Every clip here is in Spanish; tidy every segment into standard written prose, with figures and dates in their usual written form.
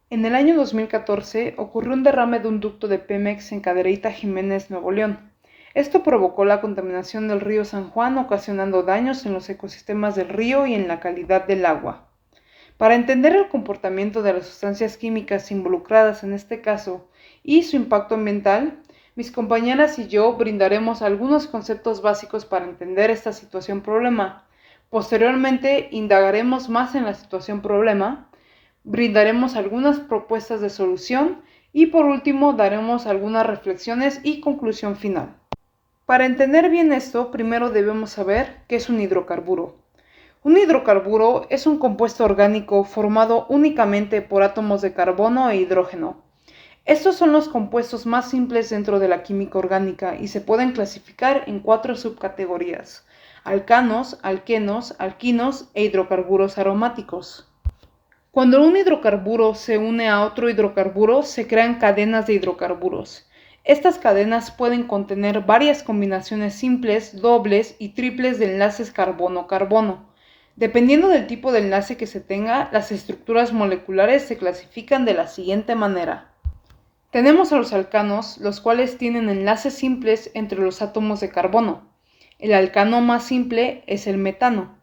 En el año 2014 ocurrió un derrame de un ducto de Pemex en Cadereyta Jiménez, Nuevo León. Esto provocó la contaminación del río San Juan, ocasionando daños en los ecosistemas del río y en la calidad del agua. Para entender el comportamiento de las sustancias químicas involucradas en este caso y su impacto ambiental, mis compañeras y yo brindaremos algunos conceptos básicos para entender esta situación problema. Posteriormente, indagaremos más en la situación problema, brindaremos algunas propuestas de solución y por último daremos algunas reflexiones y conclusión final. Para entender bien esto, primero debemos saber qué es un hidrocarburo. Un hidrocarburo es un compuesto orgánico formado únicamente por átomos de carbono e hidrógeno. Estos son los compuestos más simples dentro de la química orgánica y se pueden clasificar en 4 subcategorías: alcanos, alquenos, alquinos e hidrocarburos aromáticos. Cuando un hidrocarburo se une a otro hidrocarburo, se crean cadenas de hidrocarburos. Estas cadenas pueden contener varias combinaciones simples, dobles y triples de enlaces carbono-carbono. Dependiendo del tipo de enlace que se tenga, las estructuras moleculares se clasifican de la siguiente manera. Tenemos a los alcanos, los cuales tienen enlaces simples entre los átomos de carbono. El alcano más simple es el metano.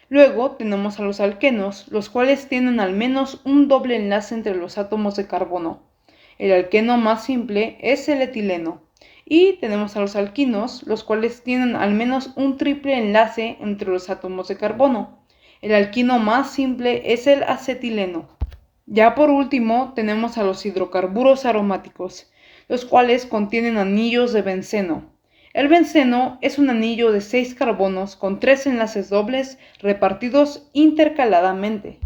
Luego tenemos a los alquenos, los cuales tienen al menos un doble enlace entre los átomos de carbono. El alqueno más simple es el etileno. Y tenemos a los alquinos, los cuales tienen al menos un triple enlace entre los átomos de carbono. El alquino más simple es el acetileno. Ya por último tenemos a los hidrocarburos aromáticos, los cuales contienen anillos de benceno. El benceno es un anillo de 6 carbonos con 3 enlaces dobles repartidos intercaladamente.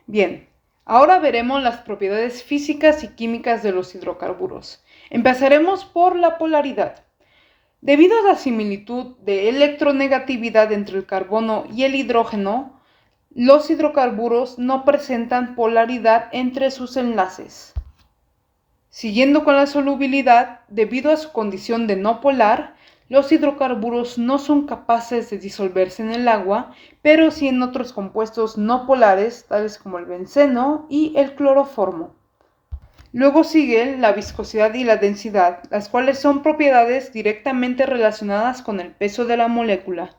Bien, ahora veremos las propiedades físicas y químicas de los hidrocarburos. Empezaremos por la polaridad. Debido a la similitud de electronegatividad entre el carbono y el hidrógeno, los hidrocarburos no presentan polaridad entre sus enlaces. Siguiendo con la solubilidad, debido a su condición de no polar, los hidrocarburos no son capaces de disolverse en el agua, pero sí en otros compuestos no polares, tales como el benceno y el cloroformo. Luego sigue la viscosidad y la densidad, las cuales son propiedades directamente relacionadas con el peso de la molécula.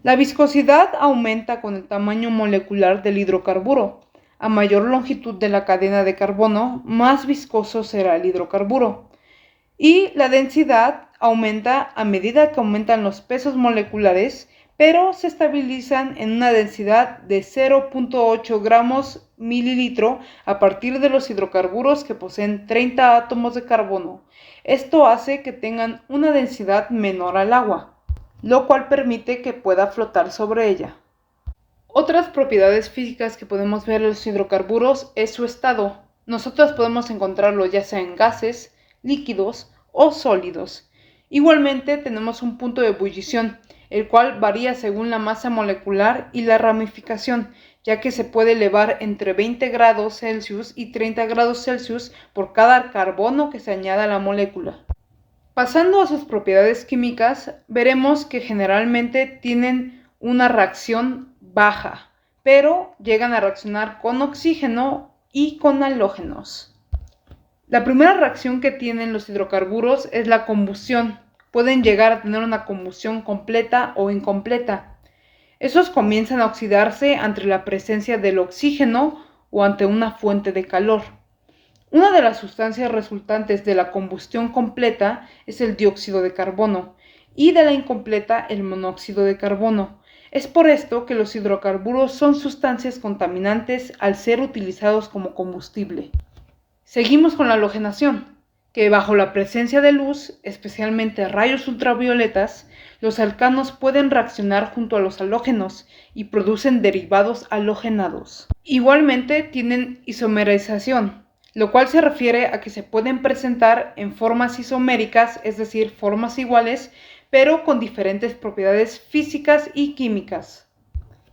La viscosidad aumenta con el tamaño molecular del hidrocarburo. A mayor longitud de la cadena de carbono, más viscoso será el hidrocarburo. Y la densidad aumenta a medida que aumentan los pesos moleculares, pero se estabilizan en una densidad de 0.8 gramos mililitro a partir de los hidrocarburos que poseen 30 átomos de carbono. Esto hace que tengan una densidad menor al agua, lo cual permite que pueda flotar sobre ella. Otras propiedades físicas que podemos ver en los hidrocarburos es su estado. Nosotros podemos encontrarlo ya sea en gases, líquidos o sólidos. Igualmente tenemos un punto de ebullición, el cual varía según la masa molecular y la ramificación, ya que se puede elevar entre 20 grados Celsius y 30 grados Celsius por cada carbono que se añada a la molécula. Pasando a sus propiedades químicas, veremos que generalmente tienen una reacción baja, pero llegan a reaccionar con oxígeno y con halógenos. La primera reacción que tienen los hidrocarburos es la combustión. Pueden llegar a tener una combustión completa o incompleta. Estos comienzan a oxidarse ante la presencia del oxígeno o ante una fuente de calor. Una de las sustancias resultantes de la combustión completa es el dióxido de carbono y de la incompleta el monóxido de carbono. Es por esto que los hidrocarburos son sustancias contaminantes al ser utilizados como combustible. Seguimos con la halogenación, que bajo la presencia de luz, especialmente rayos ultravioletas, los alcanos pueden reaccionar junto a los halógenos y producen derivados halogenados. Igualmente tienen isomerización, lo cual se refiere a que se pueden presentar en formas isoméricas, es decir, formas iguales, pero con diferentes propiedades físicas y químicas.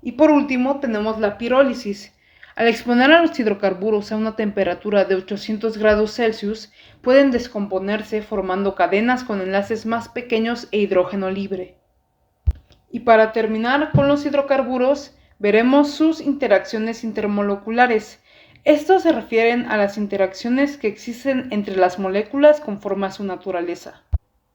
Y por último tenemos la pirólisis. Al exponer a los hidrocarburos a una temperatura de 800 grados Celsius, pueden descomponerse formando cadenas con enlaces más pequeños e hidrógeno libre. Y para terminar con los hidrocarburos, veremos sus interacciones intermoleculares. Estos se refieren a las interacciones que existen entre las moléculas conforme a su naturaleza.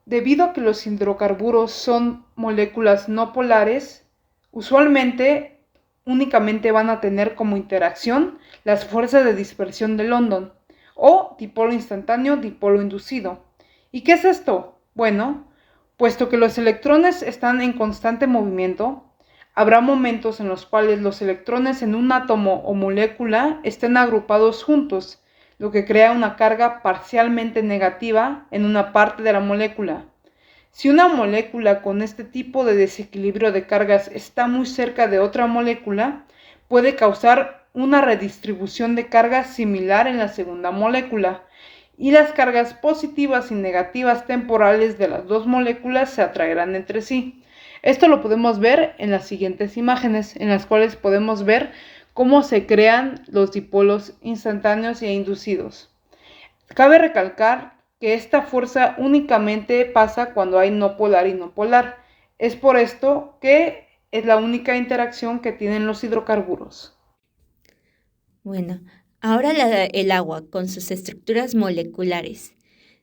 Debido a que los hidrocarburos son moléculas no polares, usualmente únicamente van a tener como interacción las fuerzas de dispersión de London, o dipolo instantáneo, dipolo inducido. ¿Y qué es esto? Bueno, puesto que los electrones están en constante movimiento, habrá momentos en los cuales los electrones en un átomo o molécula estén agrupados juntos, lo que crea una carga parcialmente negativa en una parte de la molécula. Si una molécula con este tipo de desequilibrio de cargas está muy cerca de otra molécula, puede causar una redistribución de cargas similar en la segunda molécula, y las cargas positivas y negativas temporales de las dos moléculas se atraerán entre sí. Esto lo podemos ver en las siguientes imágenes, en las cuales podemos ver cómo se crean los dipolos instantáneos e inducidos. Cabe recalcar que esta fuerza únicamente pasa cuando hay no polar y no polar. Es por esto que es la única interacción que tienen los hidrocarburos. Bueno, ahora el agua con sus estructuras moleculares.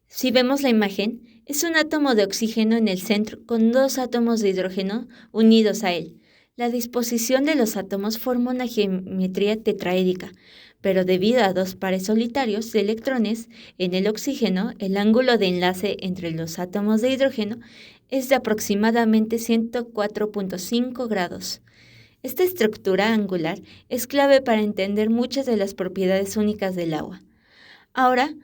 Si vemos la imagen, es un átomo de oxígeno en el centro con dos átomos de hidrógeno unidos a él. La disposición de los átomos forma una geometría tetraédrica, pero debido a dos pares solitarios de electrones en el oxígeno, el ángulo de enlace entre los átomos de hidrógeno es de aproximadamente 104.5 grados. Esta estructura angular es clave para entender muchas de las propiedades únicas del agua. Ahora,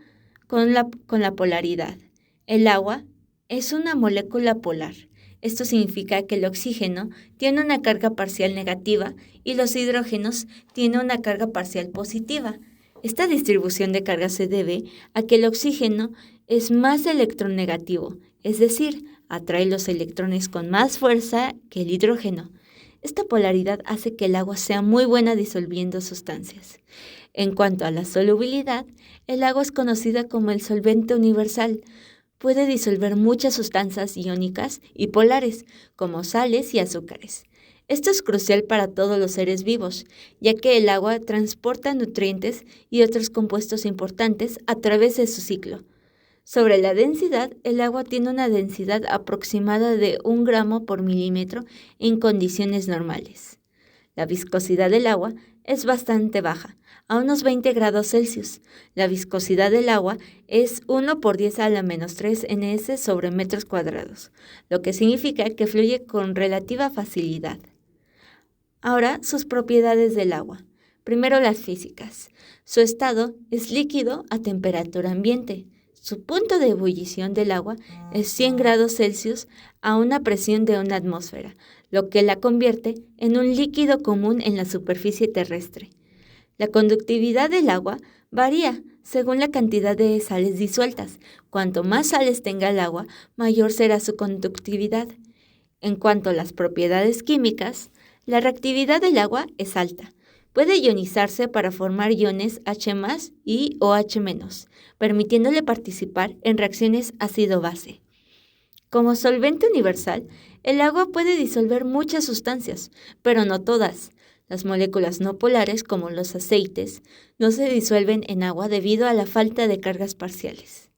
con la polaridad. El agua es una molécula polar. Esto significa que el oxígeno tiene una carga parcial negativa y los hidrógenos tienen una carga parcial positiva. Esta distribución de carga se debe a que el oxígeno es más electronegativo, es decir, atrae los electrones con más fuerza que el hidrógeno. Esta polaridad hace que el agua sea muy buena disolviendo sustancias. En cuanto a la solubilidad, el agua es conocida como el solvente universal. Puede disolver muchas sustancias iónicas y polares, como sales y azúcares. Esto es crucial para todos los seres vivos, ya que el agua transporta nutrientes y otros compuestos importantes a través de su ciclo. Sobre la densidad, el agua tiene una densidad aproximada de 1 gramo por milímetro en condiciones normales. La viscosidad del agua es bastante baja, a unos 20 grados Celsius. La viscosidad del agua es 1 por 10 a la menos 3 ns sobre metros cuadrados, lo que significa que fluye con relativa facilidad. Ahora, sus propiedades del agua. Primero, las físicas. Su estado es líquido a temperatura ambiente. Su punto de ebullición del agua es 100 grados Celsius a una presión de una atmósfera, lo que la convierte en un líquido común en la superficie terrestre. La conductividad del agua varía según la cantidad de sales disueltas. Cuanto más sales tenga el agua, mayor será su conductividad. En cuanto a las propiedades químicas, la reactividad del agua es alta. Puede ionizarse para formar iones H+ y OH-, permitiéndole participar en reacciones ácido-base. Como solvente universal, el agua puede disolver muchas sustancias, pero no todas. Las moléculas no polares, como los aceites, no se disuelven en agua debido a la falta de cargas parciales.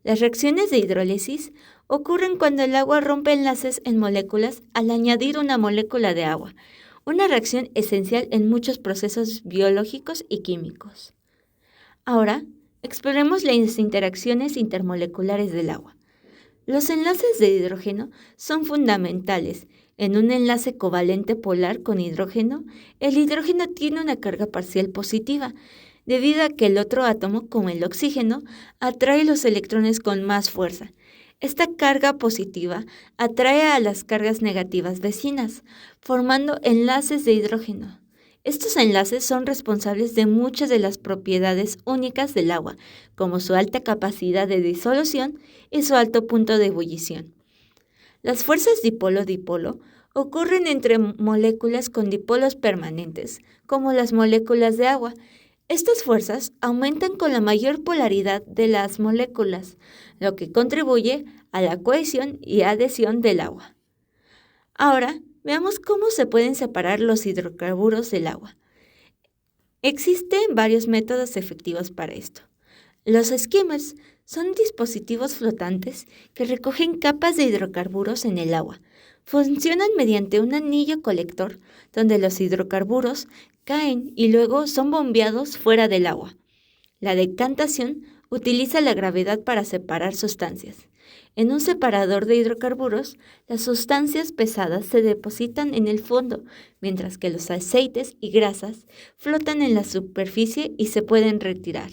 Las reacciones de hidrólisis ocurren cuando el agua rompe enlaces en moléculas al añadir una molécula de agua, una reacción esencial en muchos procesos biológicos y químicos. Ahora, exploremos las interacciones intermoleculares del agua. Los enlaces de hidrógeno son fundamentales. En un enlace covalente polar con hidrógeno, el hidrógeno tiene una carga parcial positiva, debido a que el otro átomo, como el oxígeno, atrae los electrones con más fuerza. Esta carga positiva atrae a las cargas negativas vecinas, formando enlaces de hidrógeno. Estos enlaces son responsables de muchas de las propiedades únicas del agua, como su alta capacidad de disolución y su alto punto de ebullición. Las fuerzas dipolo-dipolo ocurren entre moléculas con dipolos permanentes, como las moléculas de agua. Estas fuerzas aumentan con la mayor polaridad de las moléculas, lo que contribuye a la cohesión y adhesión del agua. Ahora, veamos cómo se pueden separar los hidrocarburos del agua. Existen varios métodos efectivos para esto. Los skimmers son dispositivos flotantes que recogen capas de hidrocarburos en el agua. Funcionan mediante un anillo colector donde los hidrocarburos caen y luego son bombeados fuera del agua. La decantación utiliza la gravedad para separar sustancias. En un separador de hidrocarburos, las sustancias pesadas se depositan en el fondo, mientras que los aceites y grasas flotan en la superficie y se pueden retirar.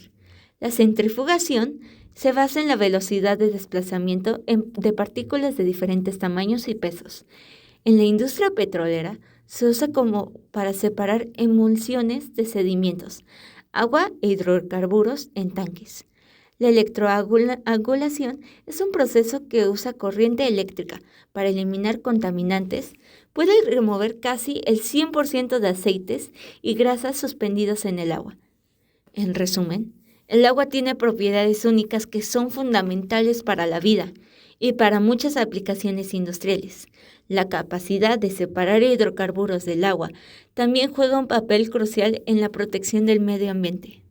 La centrifugación se basa en la velocidad de desplazamiento de partículas de diferentes tamaños y pesos. En la industria petrolera se usa como para separar emulsiones de sedimentos, agua e hidrocarburos en tanques. La electroangulación es un proceso que usa corriente eléctrica para eliminar contaminantes. Puede remover casi el 100% de aceites y grasas suspendidos en el agua. En resumen, el agua tiene propiedades únicas que son fundamentales para la vida y para muchas aplicaciones industriales. La capacidad de separar hidrocarburos del agua también juega un papel crucial en la protección del medio ambiente.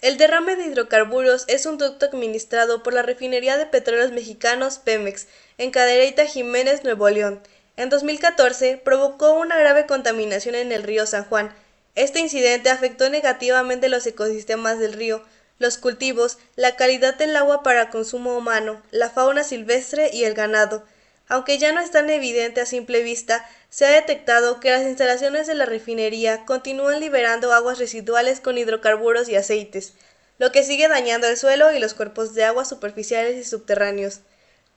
El derrame de hidrocarburos es un ducto administrado por la Refinería de Petróleos Mexicanos Pemex, en Cadereyta, Jiménez, Nuevo León. En 2014 provocó una grave contaminación en el río San Juan. Este incidente afectó negativamente los ecosistemas del río, los cultivos, la calidad del agua para consumo humano, la fauna silvestre y el ganado. Aunque ya no es tan evidente a simple vista, se ha detectado que las instalaciones de la refinería continúan liberando aguas residuales con hidrocarburos y aceites, lo que sigue dañando el suelo y los cuerpos de agua superficiales y subterráneos.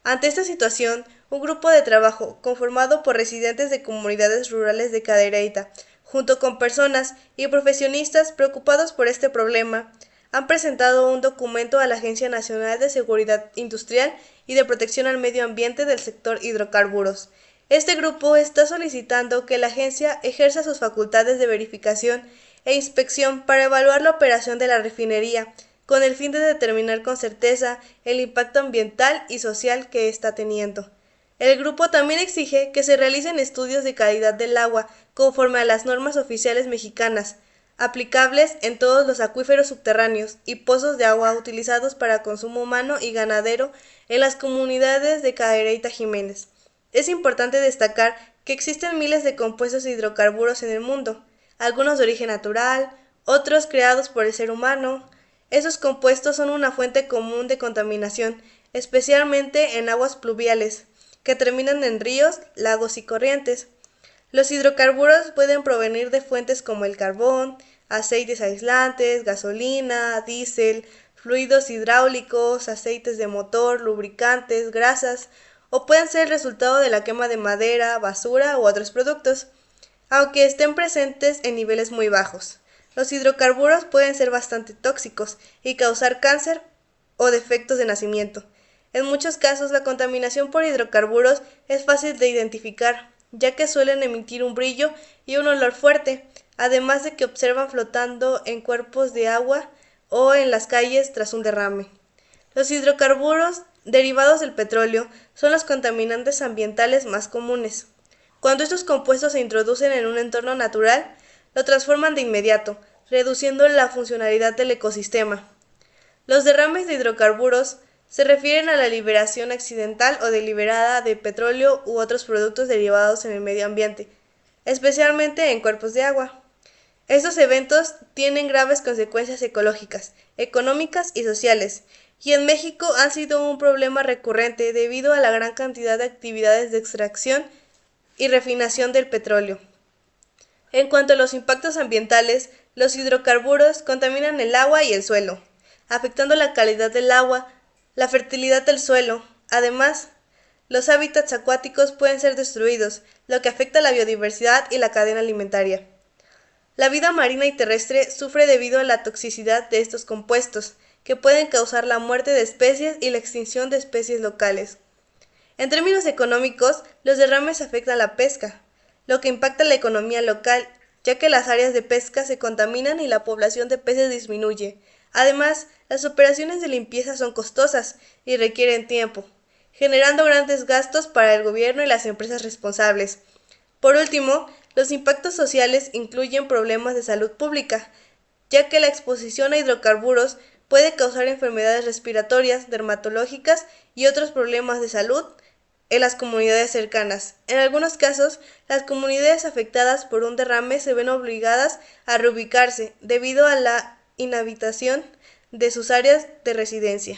Ante esta situación, un grupo de trabajo conformado por residentes de comunidades rurales de Cadereyta, junto con personas y profesionistas preocupados por este problema, han presentado un documento a la Agencia Nacional de Seguridad Industrial y de Protección al Medio Ambiente del sector hidrocarburos. Este grupo está solicitando que la agencia ejerza sus facultades de verificación e inspección para evaluar la operación de la refinería, con el fin de determinar con certeza el impacto ambiental y social que está teniendo. El grupo también exige que se realicen estudios de calidad del agua conforme a las normas oficiales mexicanas, aplicables en todos los acuíferos subterráneos y pozos de agua utilizados para consumo humano y ganadero en las comunidades de Cadereyta Jiménez. Es importante destacar que existen miles de compuestos de hidrocarburos en el mundo, algunos de origen natural, otros creados por el ser humano. Esos compuestos son una fuente común de contaminación, especialmente en aguas pluviales, que terminan en ríos, lagos y corrientes. Los hidrocarburos pueden provenir de fuentes como el carbón, aceites aislantes, gasolina, diésel, fluidos hidráulicos, aceites de motor, lubricantes, grasas, o pueden ser el resultado de la quema de madera, basura u otros productos, aunque estén presentes en niveles muy bajos. Los hidrocarburos pueden ser bastante tóxicos y causar cáncer o defectos de nacimiento. En muchos casos, la contaminación por hidrocarburos es fácil de identificar, ya que suelen emitir un brillo y un olor fuerte, además de que observan flotando en cuerpos de agua o en las calles tras un derrame. Los hidrocarburos derivados del petróleo son los contaminantes ambientales más comunes. Cuando estos compuestos se introducen en un entorno natural, lo transforman de inmediato, reduciendo la funcionalidad del ecosistema. Los derrames de hidrocarburos se refieren a la liberación accidental o deliberada de petróleo u otros productos derivados en el medio ambiente, especialmente en cuerpos de agua. Estos eventos tienen graves consecuencias ecológicas, económicas y sociales, y en México han sido un problema recurrente debido a la gran cantidad de actividades de extracción y refinación del petróleo. En cuanto a los impactos ambientales, los hidrocarburos contaminan el agua y el suelo, afectando la calidad del agua, la fertilidad del suelo. Además, los hábitats acuáticos pueden ser destruidos, lo que afecta a la biodiversidad y la cadena alimentaria. La vida marina y terrestre sufre debido a la toxicidad de estos compuestos, que pueden causar la muerte de especies y la extinción de especies locales. En términos económicos, los derrames afectan la pesca, lo que impacta la economía local, ya que las áreas de pesca se contaminan y la población de peces disminuye. Además, las operaciones de limpieza son costosas y requieren tiempo, generando grandes gastos para el gobierno y las empresas responsables. Por último, Los impactos sociales incluyen problemas de salud pública, ya que la exposición a hidrocarburos puede causar enfermedades respiratorias, dermatológicas y otros problemas de salud en las comunidades cercanas. En algunos casos, las comunidades afectadas por un derrame se ven obligadas a reubicarse debido a la inhabitación de sus áreas de residencia.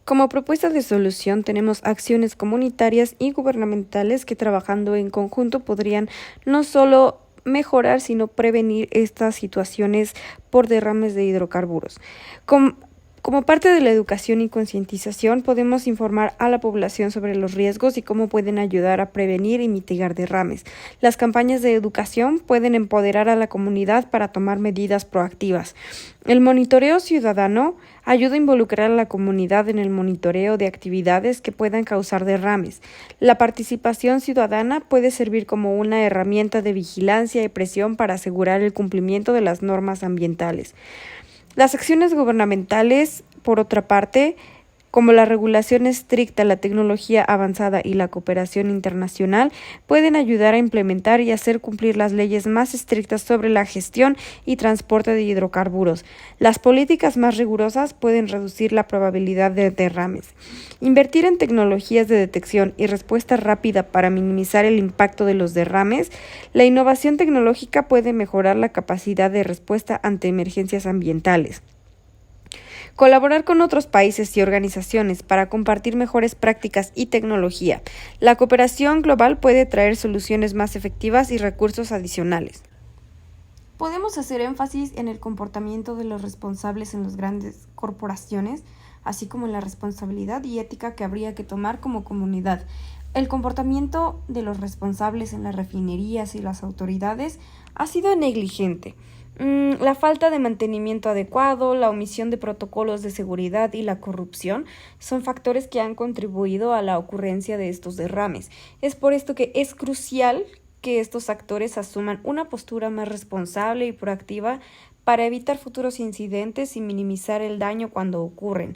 Como propuesta de solución tenemos acciones comunitarias y gubernamentales que trabajando en conjunto podrían no solo mejorar, sino prevenir estas situaciones por derrames de hidrocarburos. Como parte de la educación y concientización, podemos informar a la población sobre los riesgos y cómo pueden ayudar a prevenir y mitigar derrames. Las campañas de educación pueden empoderar a la comunidad para tomar medidas proactivas. El monitoreo ciudadano ayuda a involucrar a la comunidad en el monitoreo de actividades que puedan causar derrames. La participación ciudadana puede servir como una herramienta de vigilancia y presión para asegurar el cumplimiento de las normas ambientales. Las acciones gubernamentales, por otra parte, como la regulación estricta, la tecnología avanzada y la cooperación internacional, pueden ayudar a implementar y hacer cumplir las leyes más estrictas sobre la gestión y transporte de hidrocarburos. Las políticas más rigurosas pueden reducir la probabilidad de derrames. Invertir en tecnologías de detección y respuesta rápida para minimizar el impacto de los derrames. La innovación tecnológica puede mejorar la capacidad de respuesta ante emergencias ambientales. Colaborar con otros países y organizaciones para compartir mejores prácticas y tecnología. La cooperación global puede traer soluciones más efectivas y recursos adicionales. Podemos hacer énfasis en el comportamiento de los responsables en las grandes corporaciones, así como en la responsabilidad y ética que habría que tomar como comunidad. El comportamiento de los responsables en las refinerías y las autoridades ha sido negligente. La falta de mantenimiento adecuado, la omisión de protocolos de seguridad y la corrupción son factores que han contribuido a la ocurrencia de estos derrames. Es por esto que es crucial que estos actores asuman una postura más responsable y proactiva para evitar futuros incidentes y minimizar el daño cuando ocurren.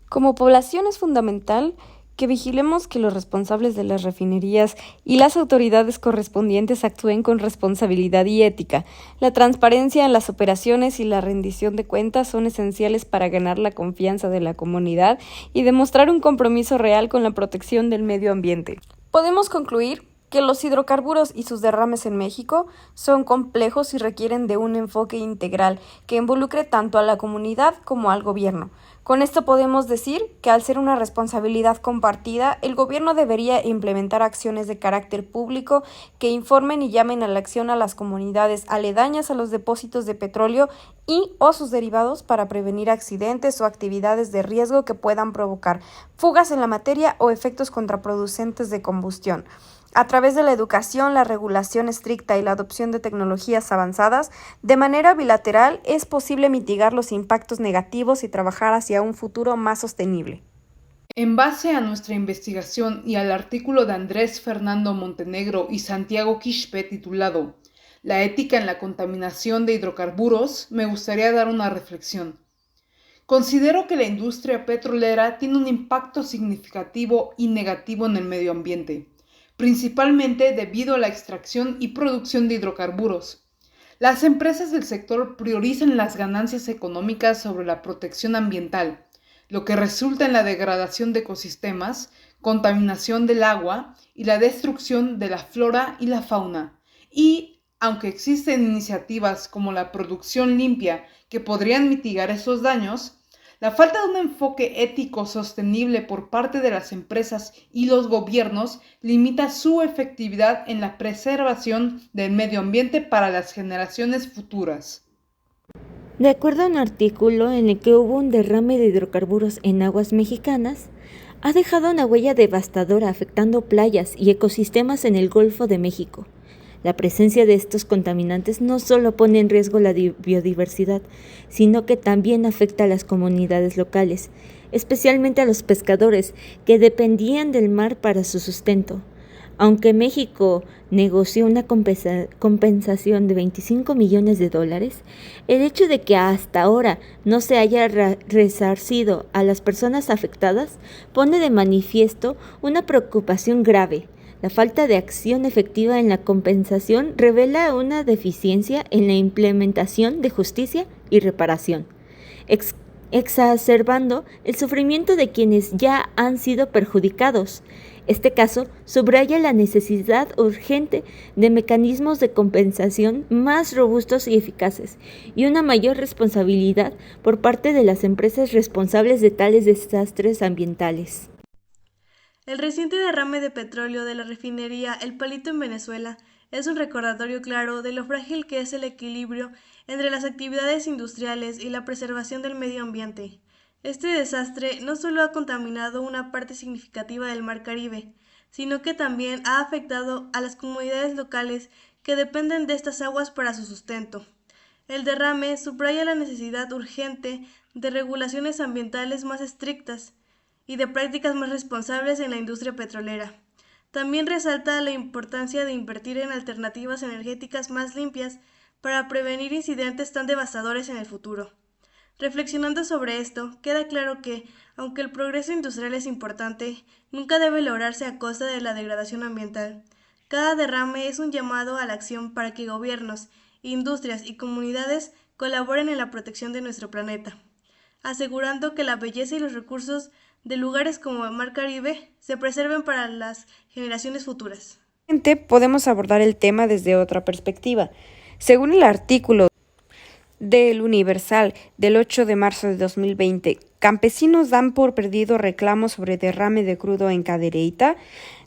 Como población es fundamental que vigilemos que los responsables de las refinerías y las autoridades correspondientes actúen con responsabilidad y ética. La transparencia en las operaciones y la rendición de cuentas son esenciales para ganar la confianza de la comunidad y demostrar un compromiso real con la protección del medio ambiente. Podemos concluir que los hidrocarburos y sus derrames en México son complejos y requieren de un enfoque integral que involucre tanto a la comunidad como al gobierno. Con esto podemos decir que al ser una responsabilidad compartida, el gobierno debería implementar acciones de carácter público que informen y llamen a la acción a las comunidades aledañas a los depósitos de petróleo y o sus derivados para prevenir accidentes o actividades de riesgo que puedan provocar fugas en la materia o efectos contraproducentes de combustión. A través de la educación, la regulación estricta y la adopción de tecnologías avanzadas, de manera bilateral es posible mitigar los impactos negativos y trabajar hacia un futuro más sostenible. En base a nuestra investigación y al artículo de Andrés Fernando Montenegro y Santiago Quispe titulado La ética en la contaminación de hidrocarburos, me gustaría dar una reflexión. Considero que la industria petrolera tiene un impacto significativo y negativo en el medio ambiente, principalmente debido a la extracción y producción de hidrocarburos. Las empresas del sector priorizan las ganancias económicas sobre la protección ambiental, lo que resulta en la degradación de ecosistemas, contaminación del agua y la destrucción de la flora y la fauna. Y, aunque existen iniciativas como la producción limpia que podrían mitigar esos daños, la falta de un enfoque ético sostenible por parte de las empresas y los gobiernos limita su efectividad en la preservación del medio ambiente para las generaciones futuras. De acuerdo a un artículo en el que hubo un derrame de hidrocarburos en aguas mexicanas, ha dejado una huella devastadora afectando playas y ecosistemas en el Golfo de México. La presencia de estos contaminantes no solo pone en riesgo la biodiversidad, sino que también afecta a las comunidades locales, especialmente a los pescadores que dependían del mar para su sustento. Aunque México negoció una compensación de $25 millones, el hecho de que hasta ahora no se haya resarcido a las personas afectadas pone de manifiesto una preocupación grave, La falta de acción efectiva en la compensación revela una deficiencia en la implementación de justicia y reparación, exacerbando el sufrimiento de quienes ya han sido perjudicados. Este caso subraya la necesidad urgente de mecanismos de compensación más robustos y eficaces y una mayor responsabilidad por parte de las empresas responsables de tales desastres ambientales. El reciente derrame de petróleo de la refinería El Palito en Venezuela es un recordatorio claro de lo frágil que es el equilibrio entre las actividades industriales y la preservación del medio ambiente. Este desastre no solo ha contaminado una parte significativa del Mar Caribe, sino que también ha afectado a las comunidades locales que dependen de estas aguas para su sustento. El derrame subraya la necesidad urgente de regulaciones ambientales más estrictas y de prácticas más responsables en la industria petrolera. También resalta la importancia de invertir en alternativas energéticas más limpias para prevenir incidentes tan devastadores en el futuro. Reflexionando sobre esto, queda claro que, aunque el progreso industrial es importante, nunca debe lograrse a costa de la degradación ambiental. Cada derrame es un llamado a la acción para que gobiernos, industrias y comunidades colaboren en la protección de nuestro planeta, asegurando que la belleza y los recursos de lugares como el Mar Caribe se preserven para las generaciones futuras. Podemos abordar el tema desde otra perspectiva. Según el artículo del Universal del 8 de marzo de 2020, campesinos dan por perdido reclamos sobre derrame de crudo en Cadereyta.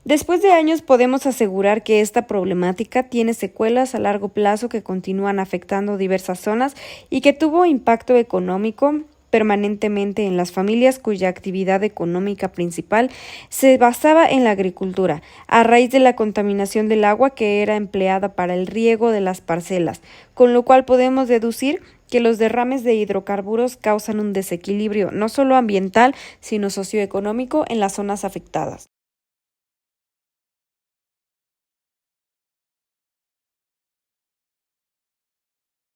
Después de años podemos asegurar que esta problemática tiene secuelas a largo plazo que continúan afectando diversas zonas y que tuvo impacto económico permanentemente en las familias cuya actividad económica principal se basaba en la agricultura, a raíz de la contaminación del agua que era empleada para el riego de las parcelas, con lo cual podemos deducir que los derrames de hidrocarburos causan un desequilibrio no solo ambiental, sino socioeconómico en las zonas afectadas.